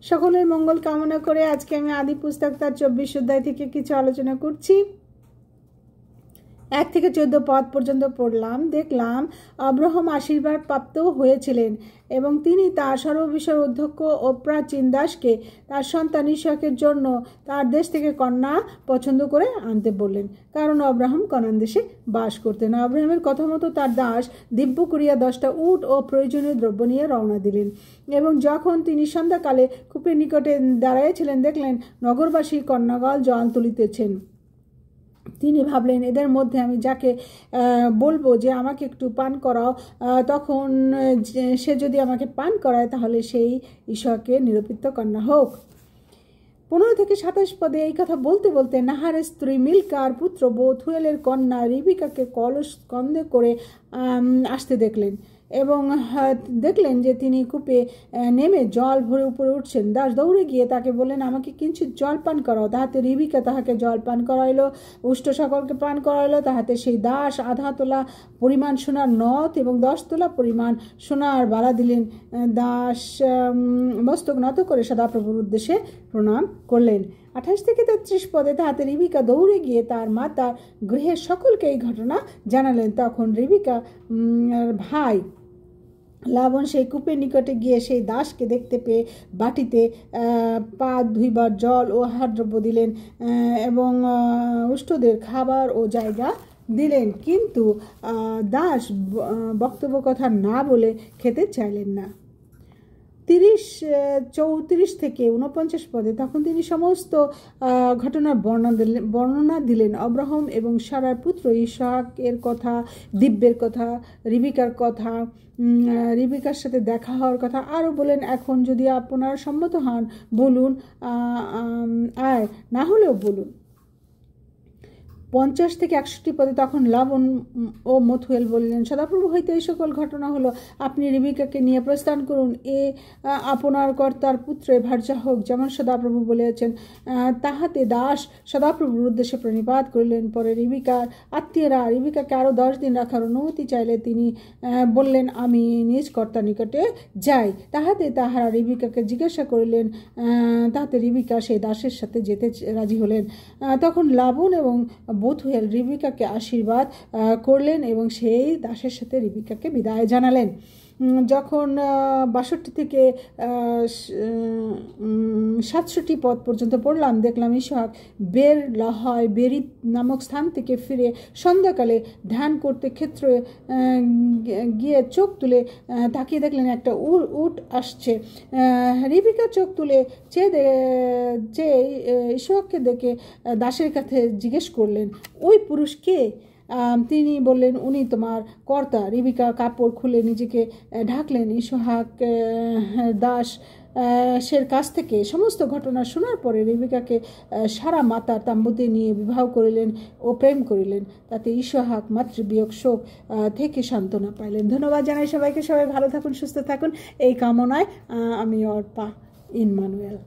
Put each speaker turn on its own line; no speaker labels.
সকলের মঙ্গল কামনা করে আজকে আমি আদি পুস্তক তার 24 অধ্যায় থেকে কিছু আলোচনা করছি। 1 থেকে 14 পদ পর্যন্ত পড়লাম। দেখলাম আব্রাহাম আশীর্বাদ প্রাপ্ত হয়েছিলেন এবং তিনি তার সর্ববিষয়ের অধ্যক্ষ ও প্রাচীন দাসকে তার সন্তান ইসহাকের জন্য তার দেশ থেকে কন্যা পছন্দ করে আনতে বললেন, কারণ আব্রাহাম কনান দেশে বাস করতেন। আব্রাহামের কথা মতো তার দাস দিব্য করিয়া 10টা উট ও প্রয়োজনীয় দ্রব্য নিয়ে রওনা দিলেন এবং যখন তিনি সন্ধ্যাকালে কূপের নিকটে দাঁড়াইয়াছিলেন, দেখলেন নগরবাসী কন্যাগল জল তুলিতেছেন। তিনি ভাবলেন, এদের মধ্যে আমি যাকে বলবো যে আমাকে একটু পান করাও, তখন সে যদি আমাকে পান করায় তাহলে সেই ইসহাকের নিরপেক্ষ কন্যা হোক। 15 থেকে 27 পদে এই কথা বলতে বলতে নাহারের স্ত্রী মিল্কার পুত্র বথুয়েলের কন্যা রিবিকাকে কলস কন্দে করে আসতে দেখলেন এবং দেখলেন যে তিনি কূপে নেমে জল ভরে উপরে উঠছেন। দাস দৌড়ে গিয়ে তাকে বললেন, আমাকে কিঞ্চিৎ জল পান করাও। তাহাতে রিবিকা তাহাকে জল পান করাইল, উষ্ট সকলকে পান করাইল। তাহাতে সেই দাস আধা তোলা পরিমাণ সোনার নথ এবং 10 তোলা পরিমাণ সোনার বালা দিলেন। দাস মস্তক নত করে সদাপ্রভুর উদ্দেশ্যে প্রণাম করলেন। 28 থেকে 33 পদে তাহাতে রিবিকা দৌড়ে গিয়ে তার মাতার গৃহের সকলকে এই ঘটনা জানালেন। তখন রিবিকা ভাই লাবণ সেই কূপের নিকটে গিয়ে সেই দাসকে দেখতে পেয়ে বাটিতে পা ধুইবার জল ও আহারদ্রব্য দিলেন এবং উষ্টদের খাবার ও জায়গা দিলেন, কিন্তু দাস বক্তব্য কথা না বলে খেতে চাইলেন না। 34 থেকে 49 পদে তখন তিনি সমস্ত ঘটনার বর্ণনা দিলেন। আব্রাহাম এবং সারার পুত্র ইসহাকের কথা, দিব্যের কথা, রিবিকার কথা, রিবিকার সাথে দেখা হওয়ার কথা আরও বলেন, এখন যদি আপনারা সম্মত হন বলুন, আর না হলেও বলুন। 50 থেকে 61 পদে তখন লাবণ ও মথুয়েল বললেন, সদাপ্রভু হইতে এই সকল ঘটনা হলো, আপনি রিবিকাকে নিয়ে প্রস্থান করুন, এ আপনার কর্তার পুত্রের ভার্যা হোক, যেমন সদাপ্রভু বলেছেন। তাহাতে দাস সদাপ্রভুর উদ্দেশ্যে প্রণিপাত করিলেন। পরে রিবিকার আত্মীয়রা রিবিকাকে আরও 10 দিন রাখার অনুমতি চাইলে তিনি বললেন, আমি নিজ কর্তার নিকটে যাই। তাহাতে তাহারা রিবিকাকে জিজ্ঞাসা করিলেন, তাহাতে রিবিকা সেই দাসের সাথে যেতে রাজি হলেন। তখন লাবণ এবং বথুয়েল রিবিকাকে আশীর্বাদ করলেন এবং সেই দাসের সাথে রিবিকাকে বিদায় জানালেন। যখন 62 থেকে 67 পদ পর্যন্ত পড়লাম, দেখলাম ইসহাক বের লাহায় বেরিত নামক স্থান থেকে ফিরে সন্ধ্যাকালে ধ্যান করতে ক্ষেত্রে গিয়ে চোখ তুলে তাকিয়ে দেখলেন একটা উট আসছে। রিবিকা চোখ তুলে চেয়ে ইসহাককে দেখে দাসের কাছে জিজ্ঞেস করলেন, ওই পুরুষ কে? তিনি বললেন, উনি তোমার কর্তা। রিবিকা কাপড় খুলে নিজেকে ঢাকলেন। ইসহাক দাস সের কাছ থেকে সমস্ত ঘটনা শোনার পরে রিবিকাকে সারা মাতার তাম্বুতে নিয়ে বিবাহ করিলেন ও প্রেম করিলেন। তাতে ইসহাক মাতৃবিয়োগ শোক থেকে সান্ত্বনা পাইলেন। ধন্যবাদ জানাই সবাইকে। সবাই ভালো থাকুন, সুস্থ থাকুন এই কামনায়। আমি অর্পা ইনমানুয়েল।